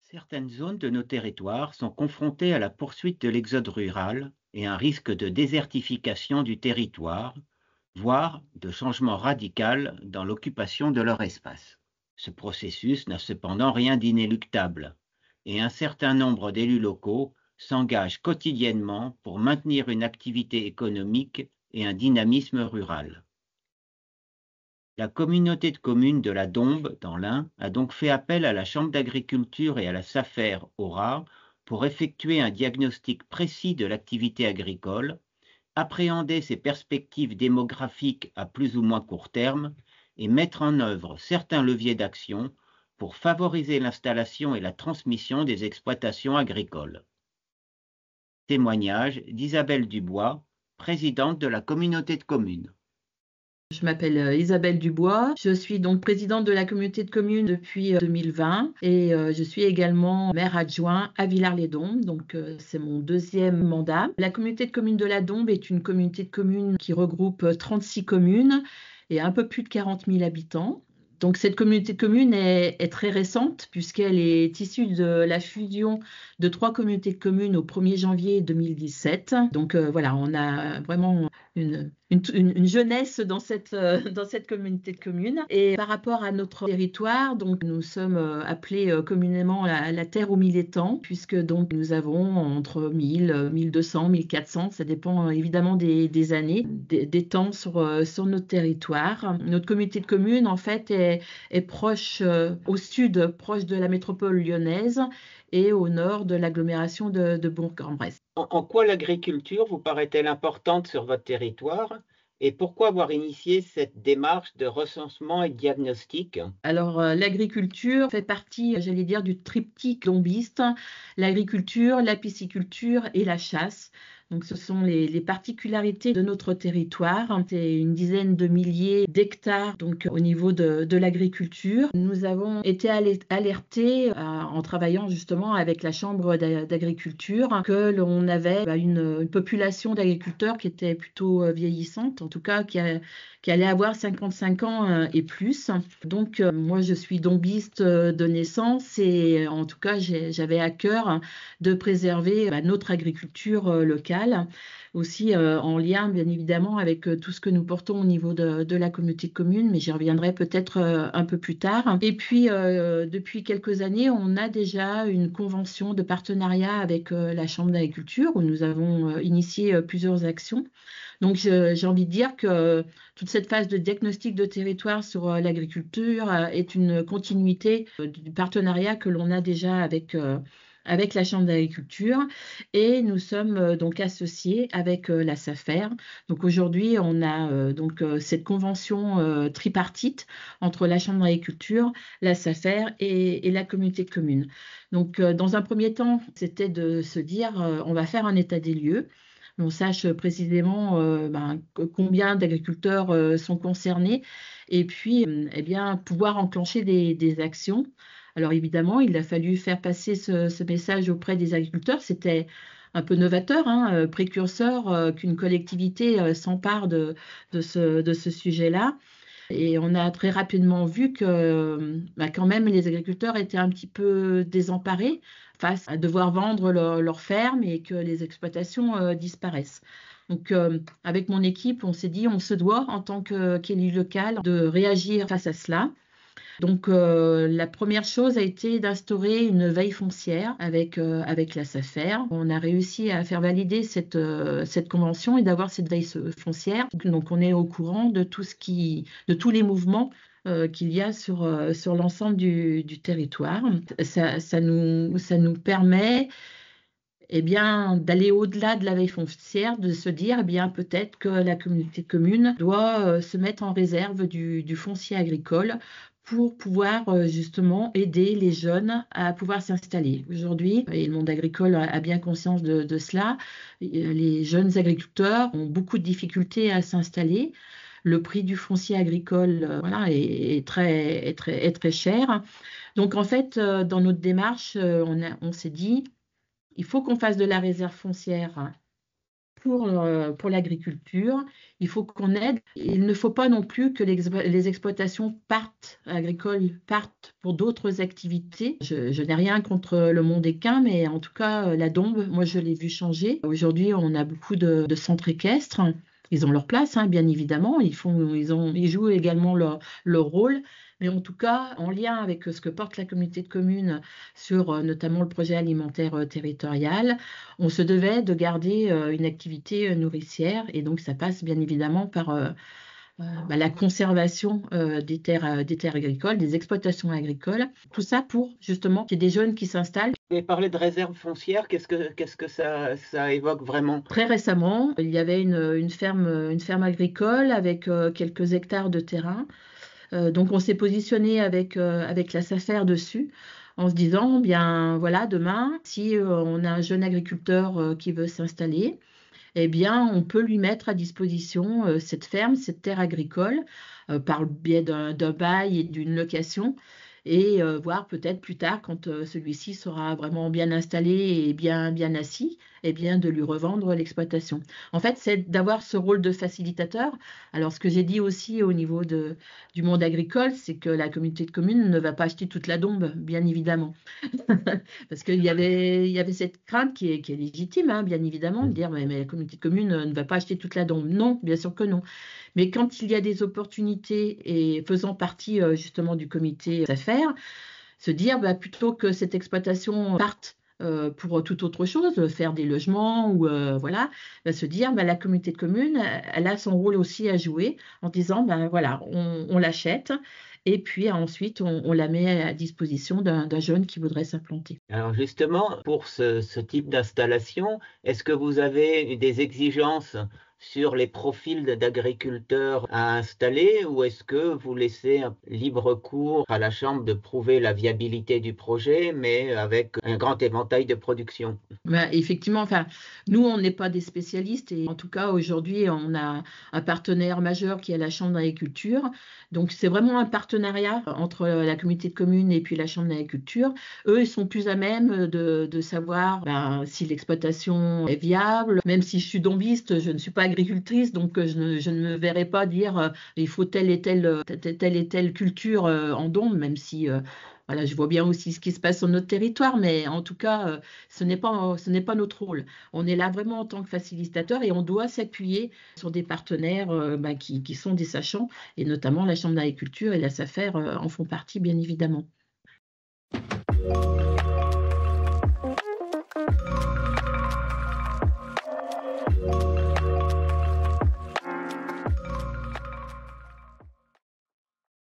Certaines zones de nos territoires sont confrontées à la poursuite de l'exode rural et un risque de désertification du territoire, voire de changement radical dans l'occupation de leur espace. Ce processus n'a cependant rien d'inéluctable, et un certain nombre d'élus locaux s'engagent quotidiennement pour maintenir une activité économique et un dynamisme rural. La communauté de communes de la Dombe, dans l'Ain, a donc fait appel à la Chambre d'agriculture et à la SAFER Aura pour effectuer un diagnostic précis de l'activité agricole, appréhender ses perspectives démographiques à plus ou moins court terme et mettre en œuvre certains leviers d'action pour favoriser l'installation et la transmission des exploitations agricoles. Témoignage d'Isabelle Dubois, présidente de la communauté de communes. Je m'appelle Isabelle Dubois, je suis donc présidente de la communauté de communes depuis 2020 et je suis également maire adjoint à Villars-les-Dombes, donc c'est mon deuxième mandat. La communauté de communes de la Dombe est une communauté de communes qui regroupe 36 communes et un peu plus de 40 000 habitants. Donc cette communauté de communes est très récente puisqu'elle est issue de la fusion de 3 communautés de communes au 1er janvier 2017. Donc voilà, on a vraiment une jeunesse dans cette communauté de communes. Et par rapport à notre territoire, donc nous sommes appelés communément la terre aux 1000 étangs, puisque donc nous avons entre 1000, 1200, 1400, ça dépend évidemment des années, d'étangs sur notre territoire. Notre communauté de communes, en fait, est proche au sud, proche de la métropole lyonnaise et au nord de l'agglomération de Bourg-en-Bresse. En quoi l'agriculture vous paraît-elle importante sur votre territoire et pourquoi avoir initié cette démarche de recensement et de diagnostic? Alors, l'agriculture fait partie, j'allais dire, du triptyque dombiste, l'agriculture, la pisciculture et la chasse. Donc, ce sont les particularités de notre territoire. C'est une dizaine de milliers d'hectares donc, au niveau de l'agriculture. Nous avons été alertés en travaillant justement avec la Chambre d'agriculture que l'on avait une population d'agriculteurs qui était plutôt vieillissante, en tout cas qui allait avoir 55 ans et plus. Donc, moi, je suis dombiste de naissance et en tout cas, j'avais à cœur de préserver notre agriculture locale. Aussi en lien bien évidemment avec tout ce que nous portons au niveau de la communauté de communes, mais j'y reviendrai peut-être un peu plus tard. Et puis depuis quelques années, on a déjà une convention de partenariat avec la Chambre d'agriculture où nous avons initié plusieurs actions. Donc j'ai envie de dire que toute cette phase de diagnostic de territoire sur l'agriculture est une continuité du partenariat que l'on a déjà avec la Chambre d'agriculture et nous sommes donc associés avec la SAFER. Donc aujourd'hui, on a cette convention tripartite entre la Chambre d'agriculture, la SAFER et la communauté de communes. Donc dans un premier temps, c'était de se dire on va faire un état des lieux. On sache précisément combien d'agriculteurs sont concernés et puis eh bien, pouvoir enclencher des actions. Alors évidemment, il a fallu faire passer ce message auprès des agriculteurs. C'était un peu novateur, précurseur qu'une collectivité s'empare de ce sujet-là. Et on a très rapidement vu que quand même les agriculteurs étaient un petit peu désemparés face à devoir vendre leur ferme et que les exploitations disparaissent. Donc avec mon équipe, on s'est dit on se doit en tant qu'élu local de réagir face à cela. Donc la première chose a été d'instaurer une veille foncière avec la SAFER. On a réussi à faire valider cette convention et d'avoir cette veille foncière. Donc on est au courant de tous les mouvements qu'il y a sur l'ensemble du territoire. Ça nous permet d'aller au-delà de la veille foncière, de se dire peut-être que la communauté de communes doit se mettre en réserve du foncier agricole pour pouvoir justement aider les jeunes à pouvoir s'installer. Aujourd'hui, et le monde agricole a bien conscience de cela, les jeunes agriculteurs ont beaucoup de difficultés à s'installer. Le prix du foncier agricole est très cher. Donc en fait, dans notre démarche, on s'est dit, il faut qu'on fasse de la réserve foncière pour l'agriculture, il faut qu'on aide. Il ne faut pas non plus que les exploitations agricoles partent pour d'autres activités. Je n'ai rien contre le monde équin, mais en tout cas, la Dombes, moi, je l'ai vu changer. Aujourd'hui, on a beaucoup de centres équestres. Ils ont leur place, hein, bien évidemment. Ils jouent également leur rôle. Mais en tout cas, en lien avec ce que porte la communauté de communes sur notamment le projet alimentaire territorial, on se devait de garder une activité nourricière. Et donc, ça passe bien évidemment par la conservation des terres agricoles, des exploitations agricoles. Tout ça pour justement qu'il y ait des jeunes qui s'installent. Vous avez parlé de réserve foncière, qu'est-ce que ça évoque vraiment? Très récemment, il y avait une ferme agricole avec quelques hectares de terrain. Donc on s'est positionné avec la SAFER dessus en se disant, bien voilà, demain, si on a un jeune agriculteur qui veut s'installer, eh bien on peut lui mettre à disposition cette ferme, cette terre agricole, par le biais d'un bail et d'une location, et voir peut-être plus tard, quand celui-ci sera vraiment bien installé et bien assis, eh bien de lui revendre l'exploitation. En fait, c'est d'avoir ce rôle de facilitateur. Alors, ce que j'ai dit aussi au niveau du monde agricole, c'est que la communauté de communes ne va pas acheter toute la Dombe, bien évidemment. Parce qu'il y avait cette crainte qui est légitime, hein, bien évidemment, de dire mais la communauté de communes ne va pas acheter toute la Dombe. Non, bien sûr que non. Mais quand il y a des opportunités et faisant partie justement du comité d'affaires, se dire plutôt que cette exploitation parte pour toute autre chose, faire des logements ou voilà, se dire la communauté de communes, elle a son rôle aussi à jouer en disant voilà, on l'achète et puis ensuite on la met à disposition d'un jeune qui voudrait s'implanter. Alors justement, pour ce type d'installation, est-ce que vous avez des exigences sur les profils d'agriculteurs à installer ou est-ce que vous laissez un libre cours à la Chambre de prouver la viabilité du projet, mais avec un grand éventail de production? Effectivement, enfin, nous, on n'est pas des spécialistes et en tout cas, aujourd'hui, on a un partenaire majeur qui est la Chambre d'agriculture. Donc, c'est vraiment un partenariat entre la communauté de communes et puis la Chambre d'agriculture. Eux, ils sont plus à même de savoir si l'exploitation est viable. Même si je suis dombiste, je ne suis pas agricultrice, donc je ne me verrai pas dire il faut telle et telle culture en Dombes, même si voilà, je vois bien aussi ce qui se passe sur notre territoire, mais en tout cas, ce n'est pas notre rôle. On est là vraiment en tant que facilitateur et on doit s'appuyer sur des partenaires qui sont des sachants, et notamment la Chambre d'agriculture et la SAFER en font partie, bien évidemment.